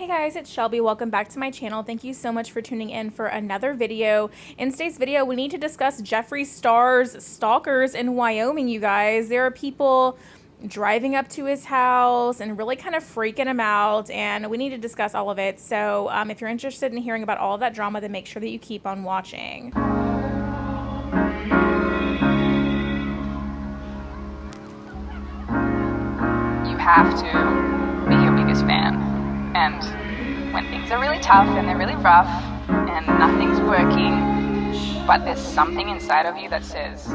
Hey guys, it's Shelby. Welcome back to my channel. Thank you so much for tuning in for another video. In today's video, we need to discuss Jeffree Star's stalkers in Wyoming, you guys. There are people driving up to his house and really kind of freaking him out, and we need to discuss all of it. So if you're interested in hearing about all of that drama, then make sure that you keep on watching. You have to be your biggest fan. And when things are really tough and they're really rough and nothing's working, but there's something inside of you that says...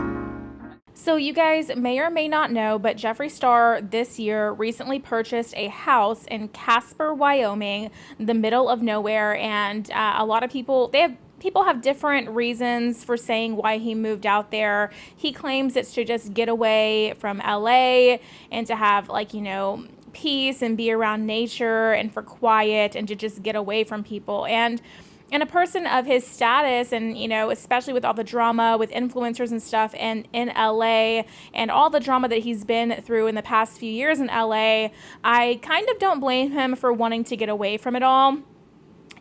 So you guys may or may not know, but Jeffree Star this year recently purchased a house in Casper, Wyoming, the middle of nowhere. And a lot of people, people have different reasons for saying why he moved out there. He claims it's to just get away from LA and to have, like, you know, peace and be around nature and for quiet and to just get away from people. And a person of his status, and, you know, especially with all the drama with influencers and stuff and in LA and all the drama that he's been through in the past few years in LA, I kind of don't blame him for wanting to get away from it all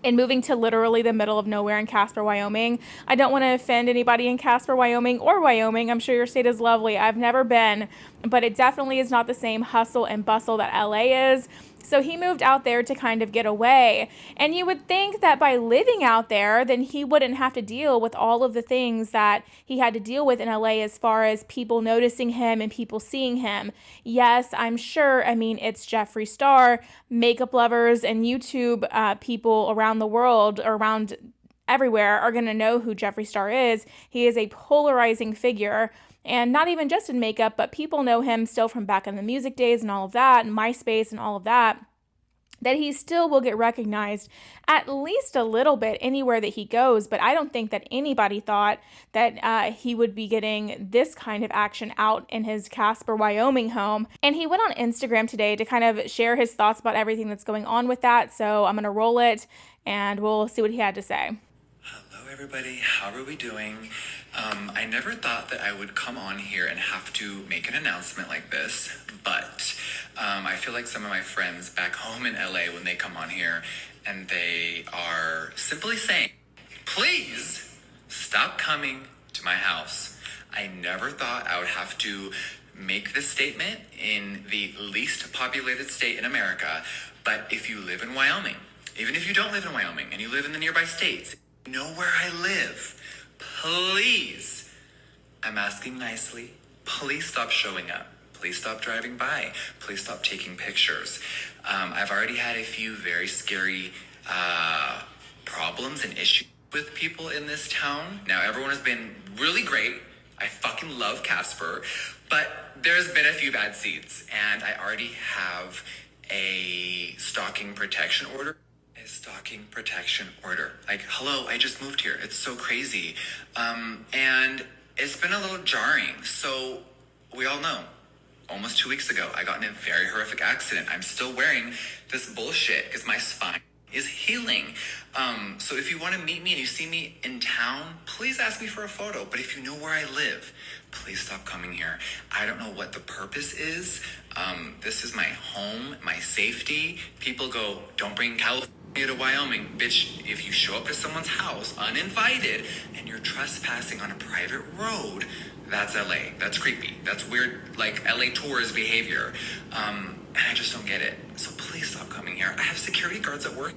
and moving to literally the middle of nowhere in Casper, Wyoming. I don't want to offend anybody in Casper, Wyoming or Wyoming. I'm sure your state is lovely. I've never been, but it definitely is not the same hustle and bustle that LA is. So he moved out there to kind of get away. And you would think that by living out there, then he wouldn't have to deal with all of the things that he had to deal with in LA as far as people noticing him and people seeing him. Yes, I'm sure. I mean, it's Jeffree Star. Makeup lovers and YouTube people around the world, around everywhere, are going to know who Jeffree Star is. He is a polarizing figure. And not even just in makeup, but people know him still from back in the music days and all of that, and MySpace and all of that, that he still will get recognized at least a little bit anywhere that he goes. But I don't think that anybody thought that he would be getting this kind of action out in his Casper, Wyoming home. And he went on Instagram today to kind of share his thoughts about everything that's going on with that. So I'm going to roll it and we'll see what he had to say. Hello everybody, how are we doing? I never thought that I would come on here and have to make an announcement like this, but I feel like some of my friends back home in LA, when they come on here and they are simply saying, please stop coming to my house. I never thought I would have to make this statement in the least populated state in America, but if you live in Wyoming, even if you don't live in Wyoming and you live in the nearby states, you know where I live. Please, I'm asking nicely, please stop showing up. Please stop driving by. Please stop taking pictures. I've already had a few very scary problems and issues with people in this town. Now, everyone has been really great. I fucking love Casper, but there's been a few bad seeds, and I already have a stalking protection order. Stalking protection order. Like, hello, I just moved here. It's so crazy. And it's been a little jarring. So we all know, almost 2 weeks ago, I got in a very horrific accident. I'm still wearing this bullshit because my spine is healing. So if you want to meet me and you see me in town, please ask me for a photo. But if you know where I live, please stop coming here. I don't know what the purpose is. This is my home, my safety. People go, don't bring California to Wyoming. Bitch, if you show up to someone's house uninvited and you're trespassing on a private road, that's LA. That's creepy. That's weird, like LA tourist behavior. And I just don't get it. So please stop coming here. I have security guards at work,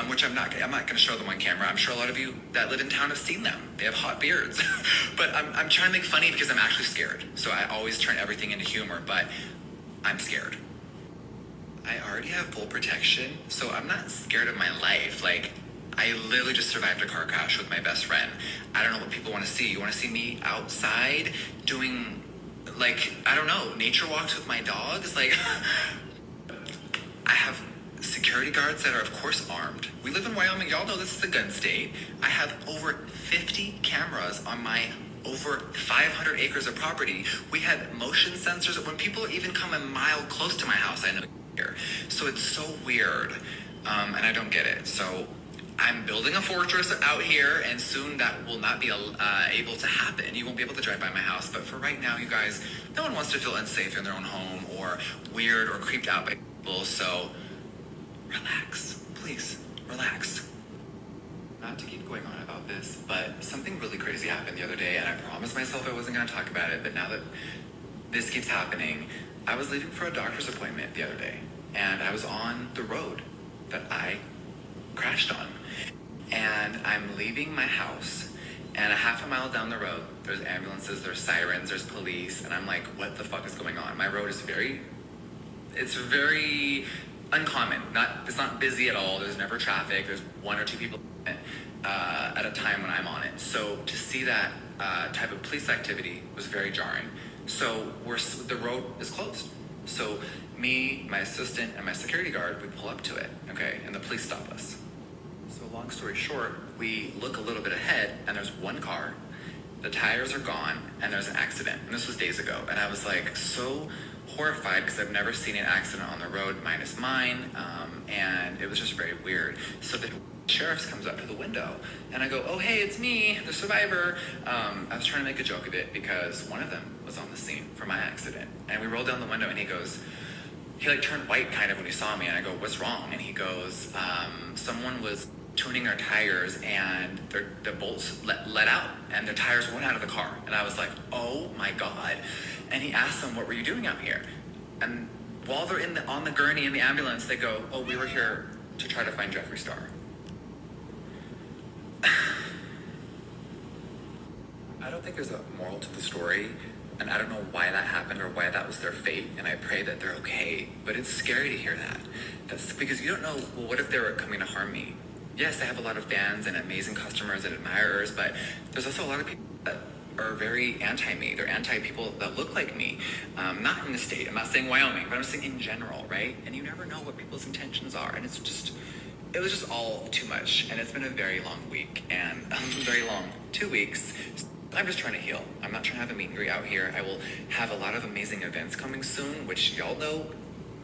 which I'm not going to show them on camera. I'm sure a lot of you that live in town have seen them. They have hot beards. But I'm trying to make funny because I'm actually scared. So I always turn everything into humor, but I'm scared. I already have full protection, so I'm not scared of my life. Like, I literally just survived a car crash with my best friend. I don't know what people want to see. You want to see me outside doing, like, I don't know, nature walks with my dogs? Like, I have security guards that are, of course, armed. We live in Wyoming. Y'all know this is a gun state. I have over 50 cameras on my over 500 acres of property. We had motion sensors. When people even come a mile close to my house, I know here. So it's so weird, and I don't get it. So I'm building a fortress out here, and soon that will not be able to happen. You won't be able to drive by my house. But for right now, you guys, no one wants to feel unsafe in their own home or weird or creeped out by people. So relax. relax. Not to keep going on about this, but something really crazy happened the other day, and I promised myself I wasn't going to talk about it, but now that this keeps happening, I was leaving for a doctor's appointment the other day, and I was on the road that I crashed on. And I'm leaving my house, and a half a mile down the road, there's ambulances, there's sirens, there's police, and I'm like, what the fuck is going on? My road is very uncommon. It's not busy at all. There's never traffic. There's one or two people at a time when I'm on it. So to see that type of police activity was very jarring. So the road is closed. So me, my assistant, and my security guard, we pull up to it, okay, and the police stop us. So long story short, we look a little bit ahead, and there's one car, the tires are gone, and there's an accident. And this was days ago, and I was like so horrified because I've never seen an accident on the road minus mine, and it was just very weird. So the sheriff comes up to the window, and I go, oh hey, it's me, the survivor. I was trying to make a joke of it because one of them was on the scene for my accident, and we rolled down the window, and he like turned white kind of when he saw me, and I go, what's wrong? And he goes, someone was tuning their tires, and the bolts let out, and their tires went out of the car. And I was like, oh my God. And he asked them, what were you doing out here? And while they're on the gurney in the ambulance, they go, oh, we were here to try to find Jeffree Star. I don't think there's a moral to the story, and I don't know why that happened or why that was their fate, and I pray that they're okay. But it's scary to hear that. That's because you don't know, well, what if they were coming to harm me? Yes, I have a lot of fans and amazing customers and admirers, but there's also a lot of people that are very anti-me. They're anti-people that look like me. Not in the state, I'm not saying Wyoming, but I'm saying in general, right? And you never know what people's intentions are, and it was just all too much. And it's been a very long week, and a very long 2 weeks. I'm just trying to heal. I'm not trying to have a meet and greet out here. I will have a lot of amazing events coming soon, which y'all know.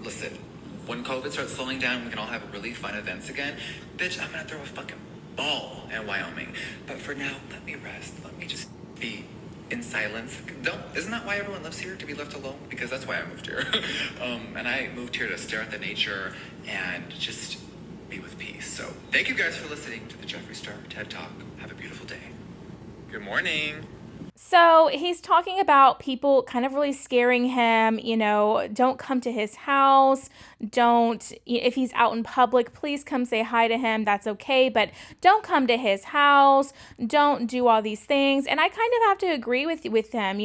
Listen, when COVID starts slowing down, we can all have really fun events again. Bitch, I'm gonna throw a fucking ball in Wyoming. But for now, let me rest. Let me just be in silence. Isn't that why everyone lives here? To be left alone? Because that's why I moved here. And I moved here to stare at the nature and just be with peace. So thank you guys for listening to the Jeffree Star TED Talk. Have a beautiful day. Good morning. So he's talking about people kind of really scaring him, don't come to his house, if he's out in public, please come say hi to him, that's okay, but don't come to his house, don't do all these things. And I kind of have to agree with him,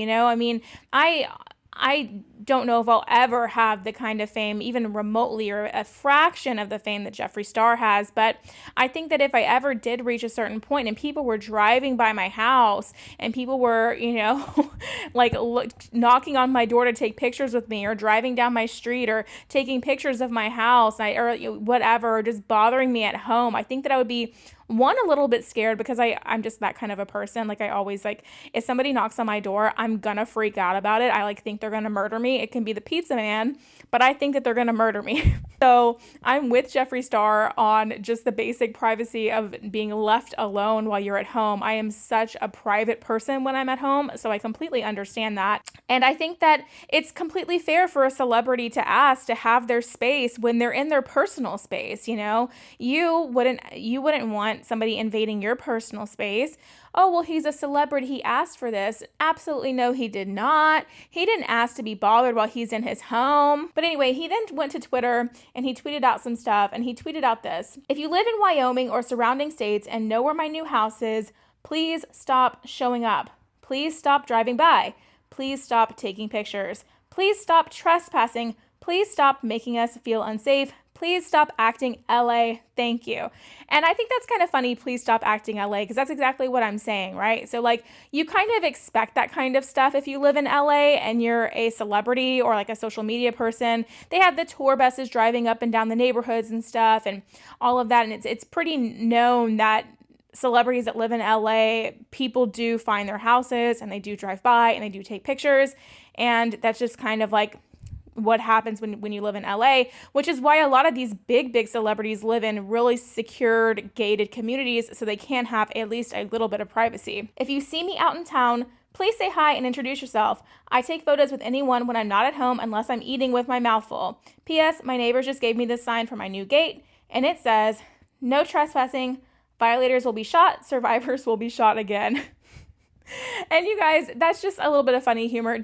I don't know if I'll ever have the kind of fame, even remotely, or a fraction of the fame that Jeffree Star has. But I think that if I ever did reach a certain point and people were driving by my house and people were, knocking on my door to take pictures with me, or driving down my street, or taking pictures of my house, or whatever, or just bothering me at home, I think that I would be a little bit scared, because I'm just that kind of a person. I always if somebody knocks on my door, I'm gonna freak out about it. I think they're gonna murder me. It can be the pizza man, but I think that they're gonna murder me. So I'm with Jeffree Star on just the basic privacy of being left alone while you're at home. I am such a private person when I'm at home, so I completely understand that. And I think that it's completely fair for a celebrity to ask to have their space when they're in their personal space. You wouldn't want somebody invading your personal space. Oh, well, he's a celebrity, he asked for this. Absolutely no, he did not. He didn't ask to be bothered while he's in his home. But anyway, he then went to Twitter and he tweeted out some stuff, and he tweeted out this: if you live in Wyoming or surrounding states and know where my new house is, please stop showing up. Please stop driving by. Please stop taking pictures. Please stop trespassing. Please stop making us feel unsafe. Please stop acting LA. Thank you. And I think that's kind of funny, please stop acting LA, because that's exactly what I'm saying, right? So you kind of expect that kind of stuff if you live in LA and you're a celebrity or a social media person. They have the tour buses driving up and down the neighborhoods and stuff and all of that. And it's pretty known that celebrities that live in LA, people do find their houses and they do drive by and they do take pictures. And that's just kind of what happens when you live in LA, which is why a lot of these big celebrities live in really secured, gated communities so they can have at least a little bit of privacy. If you see me out in town, please say hi and introduce yourself. I take photos with anyone when I'm not at home unless I'm eating with my mouth full. P.S. My neighbors just gave me this sign for my new gate, and it says, No trespassing. Violators will be shot. Survivors will be shot again. And you guys, that's just a little bit of funny humor.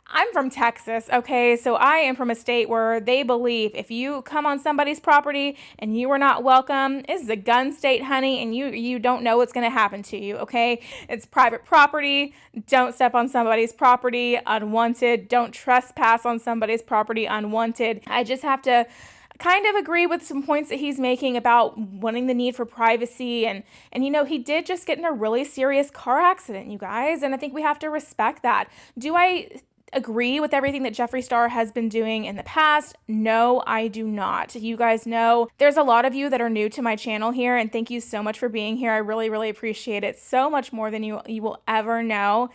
I'm from Texas, okay? So I am from a state where they believe if you come on somebody's property and you are not welcome, this is a gun state, honey, and you don't know what's going to happen to you, okay? It's private property. Don't step on somebody's property unwanted. Don't trespass on somebody's property unwanted. I just have to kind of agree with some points that he's making about wanting the need for privacy, and he did just get in a really serious car accident, you guys, and I think we have to respect that. Do I agree with everything that Jeffree Star has been doing in the past? No, I do not. You guys know there's a lot of you that are new to my channel here, and thank you so much for being here. I really, really appreciate it so much more than you will ever know.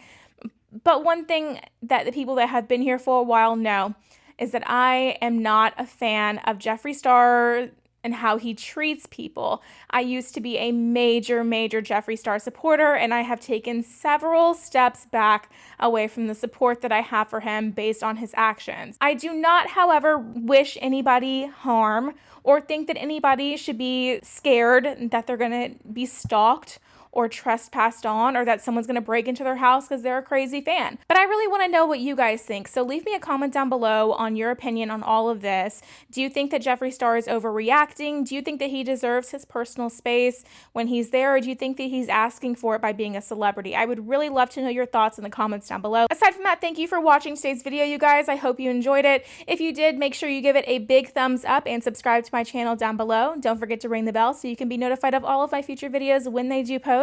But one thing that the people that have been here for a while know is that I am not a fan of Jeffree Star and how he treats people. I used to be a major, major Jeffree Star supporter, and I have taken several steps back away from the support that I have for him based on his actions. I do not, however, wish anybody harm or think that anybody should be scared that they're gonna be stalked or trespassed on, or that someone's gonna break into their house because they're a crazy fan. But I really wanna know what you guys think. So leave me a comment down below on your opinion on all of this. Do you think that Jeffree Star is overreacting? Do you think that he deserves his personal space when he's there? Or do you think that he's asking for it by being a celebrity? I would really love to know your thoughts in the comments down below. Aside from that, thank you for watching today's video, you guys. I hope you enjoyed it. If you did, make sure you give it a big thumbs up and subscribe to my channel down below. Don't forget to ring the bell so you can be notified of all of my future videos when they do post.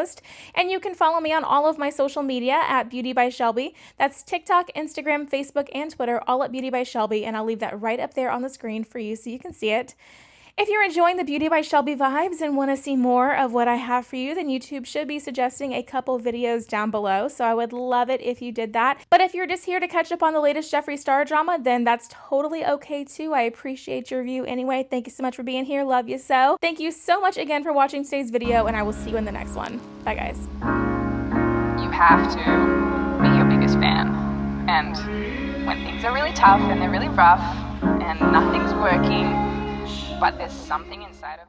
And you can follow me on all of my social media at Beauty by Shelby. That's TikTok, Instagram, Facebook, and Twitter, all at Beauty by Shelby. And I'll leave that right up there on the screen for you so you can see it. If you're enjoying the Beauty by Shelby vibes and want to see more of what I have for you, then YouTube should be suggesting a couple videos down below, so I would love it if you did that. But if you're just here to catch up on the latest Jeffree Star drama, then that's totally okay too. I appreciate your view anyway. Thank you so much for being here. Love you so. Thank you so much again for watching today's video, and I will see you in the next one. Bye, guys. You have to be your biggest fan. And when things are really tough and they're really rough and nothing's working, but there's something inside of you.